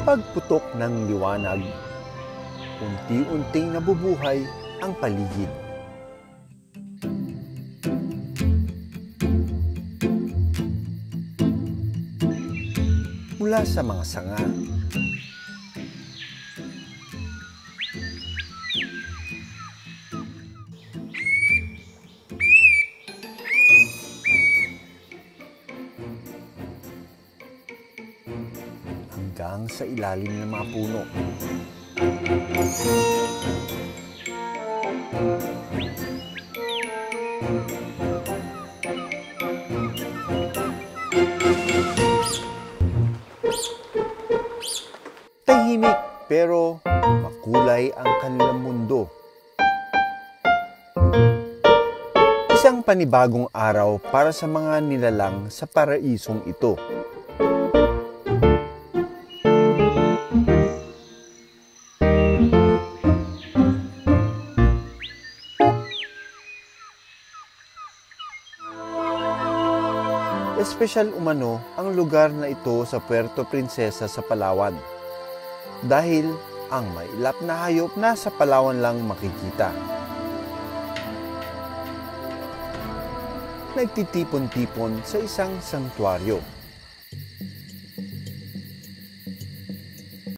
pagputok ng liwanag, unti-unting nabubuhay ang paligid. Mula sa mga sanga, hanggang sa ilalim ng mga puno. Tahimik pero makulay ang kanilang mundo. Isang panibagong araw para sa mga nilalang sa paraisong ito. Espesyal umano ang lugar na ito sa Puerto Princesa sa Palawan dahil ang mailap na hayop nasa Palawan lang makikita. Nagtitipon-tipon sa isang sanktuaryo.